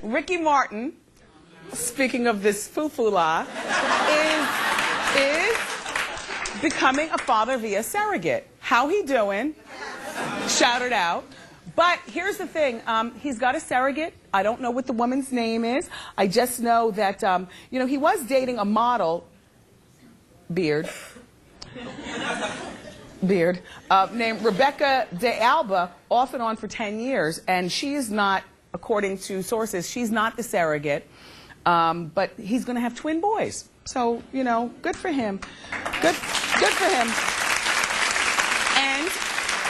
Ricky Martin, speaking of this foo-foo-la, is becoming a father via surrogate. How he doing? Shout it out. But here's the thing, he's got a surrogate. I don't know what the woman's name is. I just know that, you know, he was dating a model, named Rebecca De Alba, off and on for 10 years. And she is not, according to sources, she's not the surrogate. But he's going to have twin boys. So, you know, good for him. Good for him. And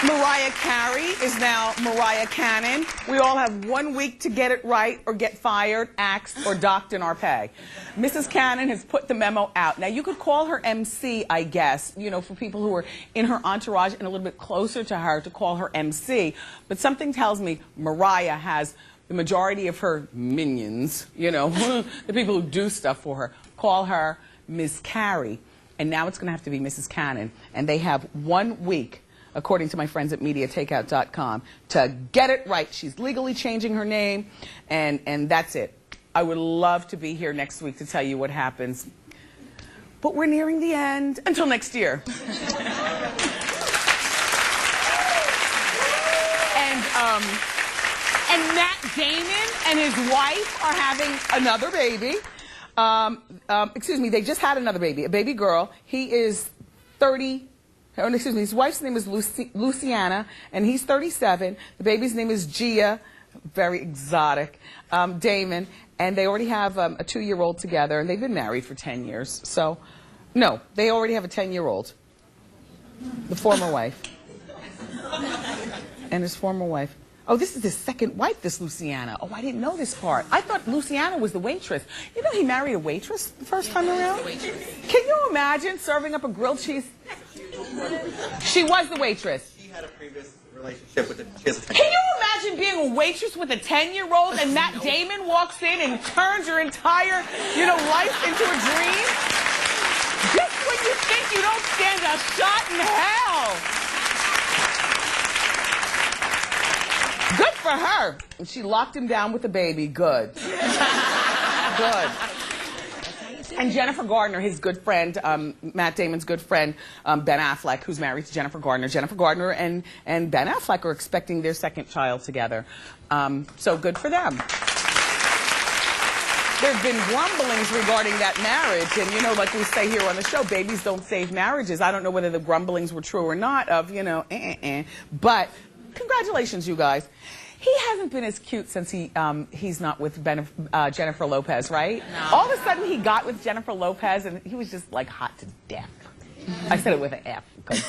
Mariah Carey is now Mariah Cannon. We all have 1 week to get it right or get fired, axed, or docked in our pay. Mrs. Cannon has put the memo out. Now, you could call her MC, I guess, you know, for people who are in her entourage and a little bit closer to her to call her MC. But something tells me Mariah has the majority of her minions, you know, the people who do stuff for her, call her Ms. Carey. And now it's going to have to be Mrs. Cannon. And they have 1 week, according to my friends at MediaTakeout.com, to get it right. She's legally changing her name, and that's it. I would love to be here next week to tell you what happens. But we're nearing the end. Until next year. And Matt Damon and his wife are having another baby. Excuse me, they just had another baby, a baby girl. He is 30. Oh, excuse me, his wife's name is Luciana, and he's 37. The baby's name is Gia, very exotic, Damon, and they already have a 2-year-old together, and they've been married for 10 years. So, no, they already have a 10-year-old, the former wife, and his former wife. Oh, this is his second wife, this Luciana. Oh, I didn't know this part. I thought Luciana was the waitress. You know he married a waitress the first time around? Can you imagine serving up a grilled cheese? She was the waitress. She had a previous relationship with a Can you imagine being a waitress with a 10-year-old and Matt Damon walks in and turns your entire, you know, life into a dream? Just when you think you don't stand a shot in hell. Good for her. And she locked him down with a baby. Good. Good. And Jennifer Gardner, his good friend, Matt Damon's good friend, Ben Affleck, who's married to Jennifer Gardner. Jennifer Gardner and Ben Affleck are expecting their second child together. So good for them. There have been grumblings regarding that marriage. And, you know, like we say here on the show, babies don't save marriages. I don't know whether the grumblings were true or not of, you know, But congratulations, you guys. He hasn't been as cute since he's not with Jennifer Lopez, right? No. All of a sudden he got with Jennifer Lopez and he was just like hot to death. I said it with an F because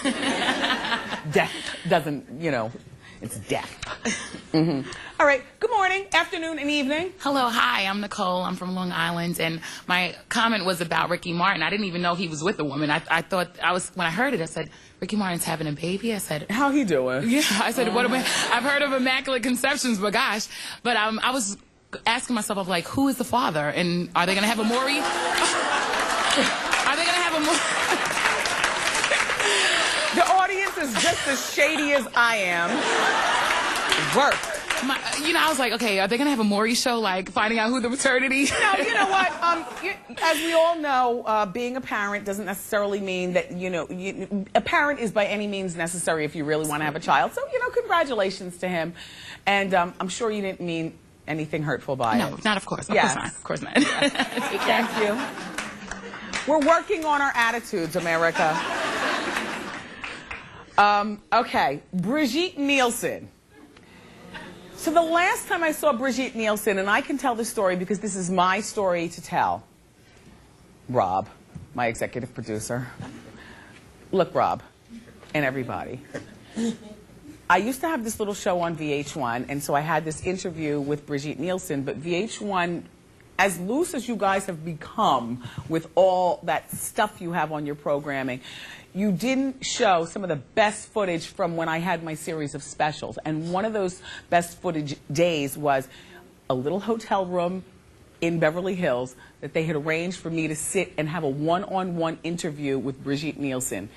death doesn't, you know, it's death. All right, good morning, afternoon, and evening. Hello, hi, I'm Nicole. I'm from Long Island, and my comment was about Ricky Martin. I didn't even know he was with a woman. I thought, when I heard it, I said, Ricky Martin's having a baby? I said, how he doing? Yeah, I said, what am I? I've heard of immaculate conceptions, but gosh. But I was asking myself, I'm like, who is the father? And are they going to have a Maury? Are they going to have a Maury? The audience is just as shady as I am. Work. You know, I was like, okay, are they going to have a Maury show, like finding out who the maternity? No, you know what? As we all know, being a parent doesn't necessarily mean that, you know, a parent is by any means necessary if you really want to have a child. So, you know, congratulations to him. And I'm sure you didn't mean anything hurtful by it. No, not of course. Of yes. course not. Of course not. Yes. Thank you. We're working on our attitudes, America. Okay, Brigitte Nielsen. So the last time I saw Brigitte Nielsen, and I can tell the story because this is my story to tell. Rob, my executive producer. Look, Rob, and everybody. I used to have this little show on VH1, and so I had this interview with Brigitte Nielsen, but VH1, as loose as you guys have become with all that stuff you have on your programming, you didn't show some of the best footage from when I had my series of specials. And one of those best footage days was a little hotel room in Beverly Hills that they had arranged for me to sit and have a one-on-one interview with Brigitte Nielsen.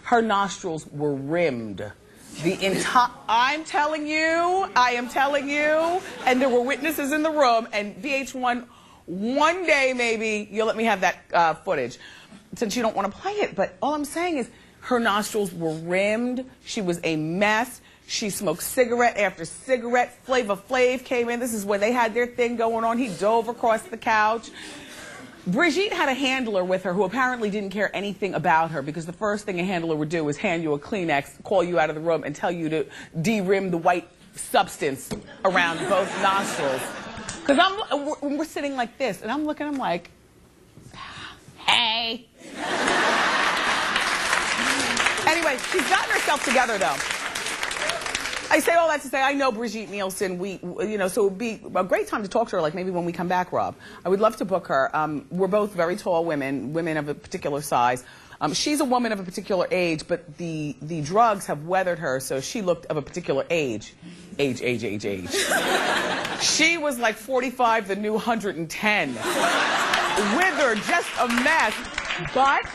Her nostrils were rimmed I'm telling you, I am telling you, and there were witnesses in the room, and VH1, one day maybe you'll let me have that footage, since you don't want to play it, but all I'm saying is her nostrils were rimmed, she was a mess, she smoked cigarette after cigarette, Flavor Flav came in, this is when they had their thing going on, he dove across the couch. Brigitte had a handler with her who apparently didn't care anything about her, because the first thing a handler would do is hand you a Kleenex, call you out of the room, and tell you to de-rim the white substance around both nostrils. Because we're sitting like this, and I'm looking, I'm like, hey. Anyway, she's gotten herself together, though. I say all that to say I know Brigitte Nielsen. So it would be a great time to talk to her, like maybe when we come back, Rob. I would love to book her. We're both very tall women of a particular size. She's a woman of a particular age, but the drugs have weathered her, so she looked of a particular age. Age. She was like 45, the new 110. Withered, just a mess. But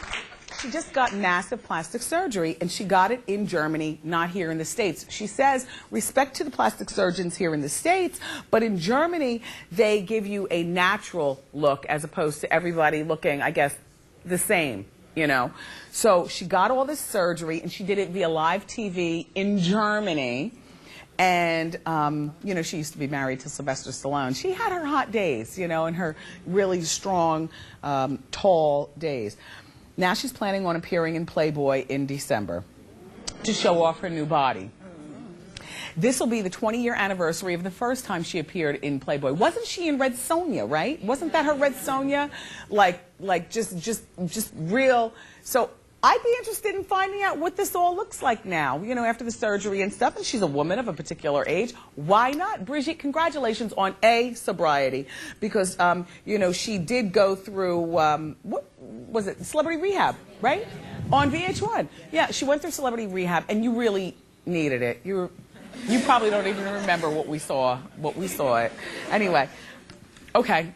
she just got massive plastic surgery, and she got it in Germany, not here in the States. She says, respect to the plastic surgeons here in the States, but in Germany, they give you a natural look as opposed to everybody looking, I guess, the same, you know. So she got all this surgery, and she did it via live TV in Germany. And, you know, she used to be married to Sylvester Stallone. She had her hot days, you know, and her really strong, tall days. Now she's planning on appearing in Playboy in December to show off her new body. This will be the 20-year anniversary of the first time she appeared in Playboy. Wasn't she in Red Sonja, right? Wasn't that her Red Sonja? Like just real. So I'd be interested in finding out what this all looks like now, you know, after the surgery and stuff. And she's a woman of a particular age. Why not? Brigitte, congratulations on sobriety, because, you know, she did go through, what was it, Celebrity Rehab, right? On VH1. Yeah, she went through Celebrity Rehab, and you really needed it. You probably don't even remember what we saw it. Anyway, okay.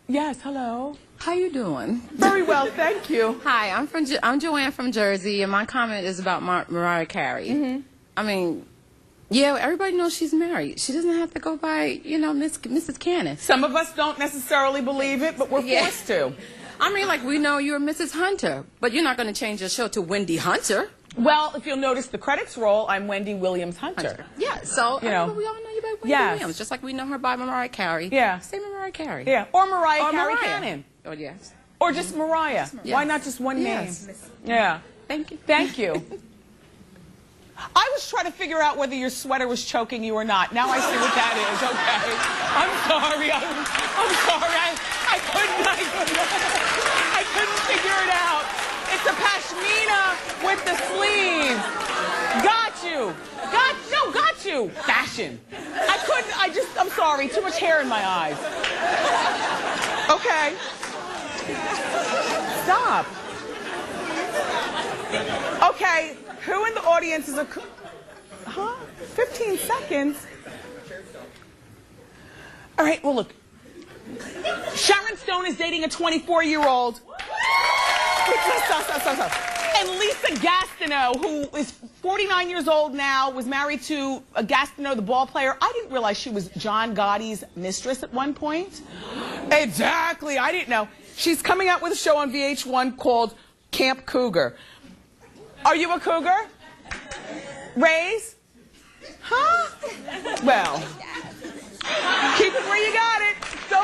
Yes, hello. How you doing? Very well, thank you. Hi, I'm Joanne from Jersey, and my comment is about Mariah Carey. Mm-hmm. I mean, yeah, everybody knows she's married. She doesn't have to go by, you know, Mrs. Cannon. Some of us don't necessarily believe it, but we're forced to. I mean, like, we know you're Mrs. Hunter, but you're not going to change your show to Wendy Hunter. Well, if you'll notice the credits roll, I'm Wendy Williams Hunter. Yeah, so you know, we all know you by Wendy Williams, just like we know her by Mariah Carey. Yeah. Same Mariah Carey. Yeah, or Mariah Carey Cannon. Oh, yes. Or just Mariah. Yes. Why not just one name? Yeah. Thank you. Thank you. I was trying to figure out whether your sweater was choking you or not. Now I see what that is, okay? I'm sorry. I'm sorry. I couldn't figure it out. It's a pashmina with the sleeves. Got you. Got you. Fashion. I'm sorry. Too much hair in my eyes. Okay. Stop. Okay, who in the audience is 15 seconds? All right, well, look. Sharon Stone is dating a 24-year-old. Stop. And Lisa Gastineau, who is 49 years old now, was married to Gastineau, the ball player. I didn't realize she was John Gotti's mistress at one point. Exactly, I didn't know. She's coming out with a show on VH1 called Camp Cougar. Are you a cougar? Raise? Huh? Well, keep it where you got it. So